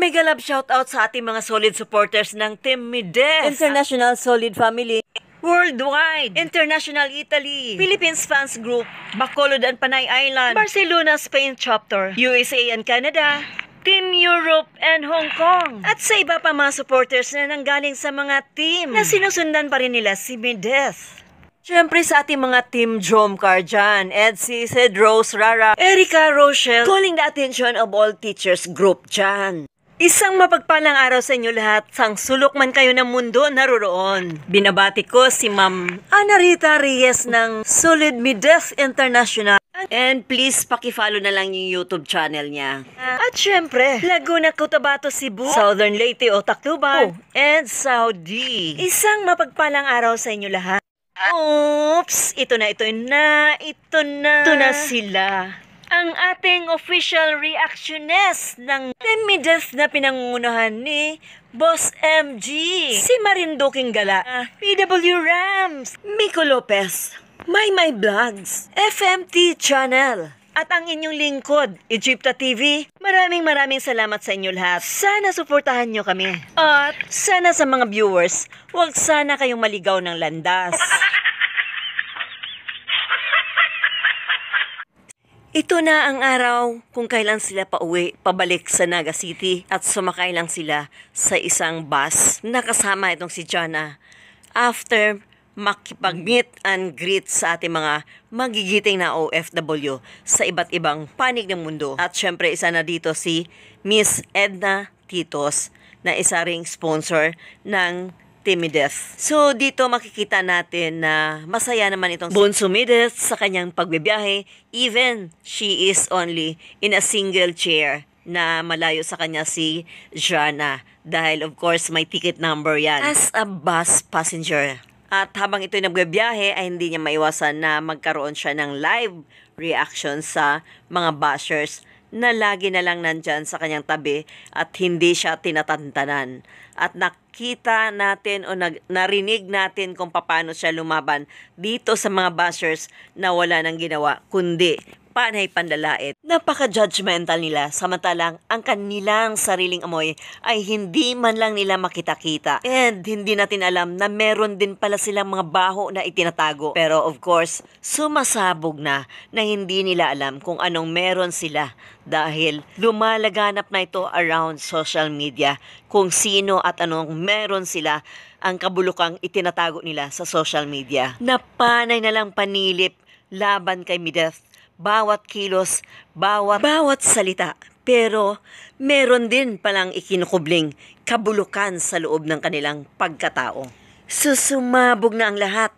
mega love shoutout sa ating mga solid supporters ng Team Mides, International Solid Family, Worldwide, International Italy, Philippines Fans Group, Bacolod and Panay Island, Barcelona, Spain Chapter, USA and Canada, Team Europe and Hong Kong, at sa iba pa mga supporters na nanggaling sa mga team na sinusundan pa rin nila si Mides. Siyempre sa ating mga Team Jomcar dyan, Edsy, Sid, Rose, Rara, Erica, Rochelle, calling the attention of all teachers group dyan. Isang mapagpalang araw sa inyo lahat, sang sulok man kayo ng mundo naroroon. Binabati ko si Ma'am Ana Rita Reyes ng Solid Mides International. And please, paki-follow na lang yung YouTube channel niya. At syempre, Laguna, Cotabato, Cebu, Southern Leyte o Tacloban, and Saudi. Isang mapagpalang araw sa inyo lahat. Oops! Ito na sila. Ang ating official reactionist ng Team Mides na pinangungunahan ni Boss MG, si Marinduking Gala, PW Rams, Miko Lopez, My Vlogs, FMT Channel, at ang inyong lingkod, Egypta TV. Maraming salamat sa inyo lahat. Sana suportahan nyo kami. At sana sa mga viewers, huwag sana kayong maligaw ng landas. Ito na ang araw kung kailan sila pabalik sa Naga City at sumakay lang sila sa isang bus na kasama itong si Jana after makipag-meet and greet sa ating mga magigiting na OFW sa iba't ibang panig ng mundo. At syempre isa na dito si Miss Edna Titos na isa ring sponsor ng Team Mides. So dito makikita natin na masaya naman itong Bonso Mides sa kanyang pagbibiyahe, even she is only in a single chair na malayo sa kanya si Jana dahil of course may ticket number yan as a bus passenger. At habang ito'y nagbibiyahe ay hindi niya maiwasan na magkaroon siya ng live reaction sa mga bashers na lagi na lang nandyan sa kanyang tabi at hindi siya tinatantanan. At nakita natin o narinig natin kung paano siya lumaban dito sa mga bashers na wala nang ginawa kundi panay panlalait. Napaka-judgmental nila samantalang ang kanilang sariling amoy ay hindi man lang nila makita-kita. And hindi natin alam na meron din pala silang mga baho na itinatago. Pero of course, sumasabog na hindi nila alam kung anong meron sila dahil lumalaganap na ito around social media kung sino at anong meron sila ang kabulukang itinatago nila sa social media. Napanay na lang panilip laban kay Mides. Bawat kilos, bawat salita. Pero meron din palang ikinukubling kabulukan sa loob ng kanilang pagkatao. Susumabog na ang lahat.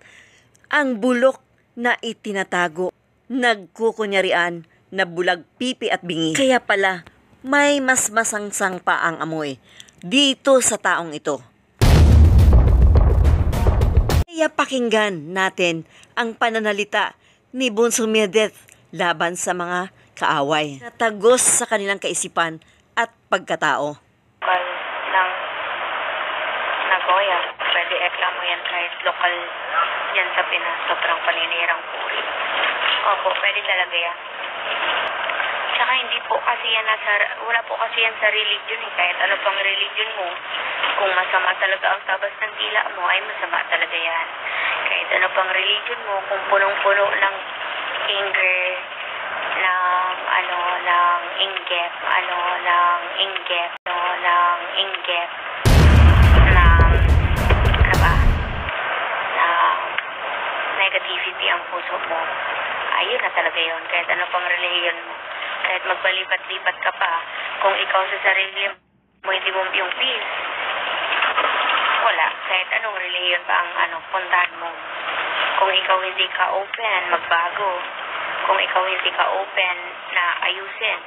Ang bulok na itinatago, nagkukunyarian na bulag pipi at bingi. Kaya pala, may mas masangsang pa ang amoy dito sa taong ito. Kaya pakinggan natin ang pananalita ni Bonso Mides laban sa mga kaaway. Natagos sa kanilang kaisipan at pagkatao. Ng Nagoya, pwede reklamo yan kahit lokal yan sa Pinas, sobrang paninirang puri. Opo, pwede talaga yan. Tsaka hindi po kasi yan wala po kasi yan sa religion eh. Kahit ano pang religion mo, kung masama talaga ang tabas ng dila mo, ay masama talaga yan. Kahit ano pang religion mo, kung punong-puno ng anger, ng inggit, negativity ang puso mo, ayun na talaga yun. Kahit ano pang religion mo, kahit magpalipat-lipat ka pa, kung ikaw sa sarili mo, hindi mo yung peace, wala. Kahit anong religion pa ang puntahan mo. Kung ikaw hindi ka open, magbago. Kung ikaw hindi ka open na ayusin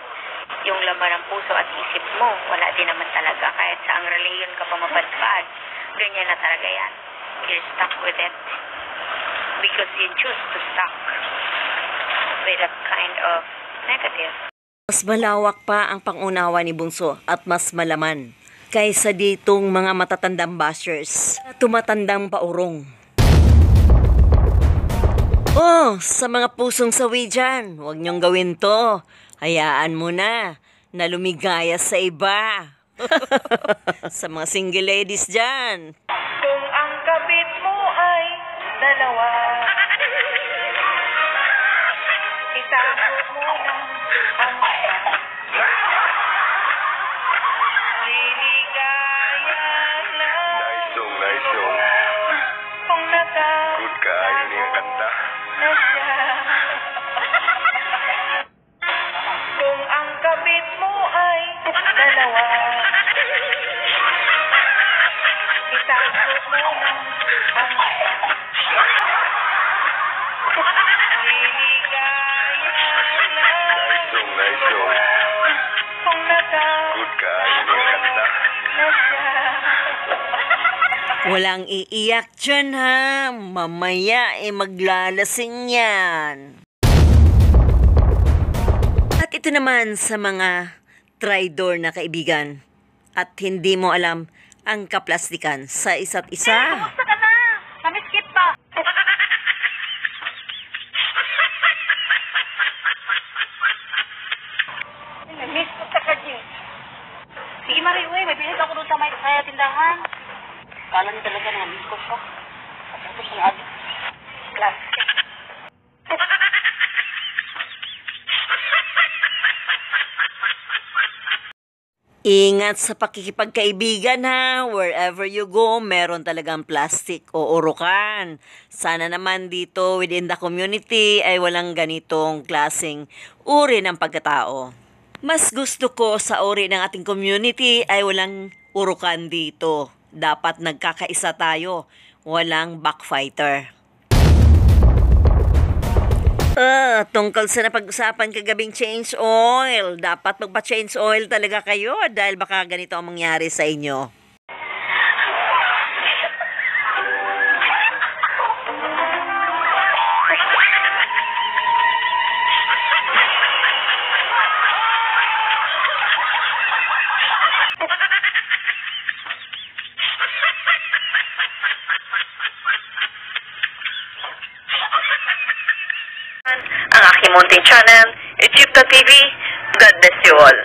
yung laman ng puso at isip mo, wala din naman talaga. Kahit sa ang religion ka pa mapadpad, ganyan na talaga yan. You're stuck with it. Because you choose to stuck with that kind of negative. Mas malawak pa ang pangunawa ni Bonso at mas malaman kaysa ditong mga matatandang bashers na tumatandang paurong. Oh, sa mga pusong sawi dyan, huwag niyong gawin to. Hayaan mo na lumigaya sa iba. Sa mga single ladies dyan. Kung ang kabit mo ay dalawa, itago mo lang ang liligaya lang. Nice song. Kung Good kaayo niya kanta. na siya. Kung ang kabit mo ay dalawa, itago mo lang ang liligaya lang. Nice song. Kung Good kaayo niya kanta. na siya. Walang iiyak dyan ha. Mamaya maglalasing yan. At ito naman sa mga traidor na kaibigan at hindi mo alam ang kaplastikan sa isa't isa. Kumusta ka na? Namiskip pa. Namiss ko sa kajin. Sige, Mari, uy, may bilis ako doon sa may tindahan. Kala niyo talaga na namiss ko siya. Tapos ang agi. Class. Ingat sa pakikipagkaibigan ha. Wherever you go, meron talagang plastic o urukan. Sana naman dito within the community ay walang ganitong klaseng uri ng pagkatao. Mas gusto ko sa uri ng ating community ay walang urukan dito. Dapat nagkakaisa tayo. Walang backfighter. Tungkol sa napag-usapan kagabing change oil. Dapat magpa-change oil talaga kayo dahil baka ganito ang mangyari sa inyo. Ang aking munting channel, YouTube.tv. God bless you all.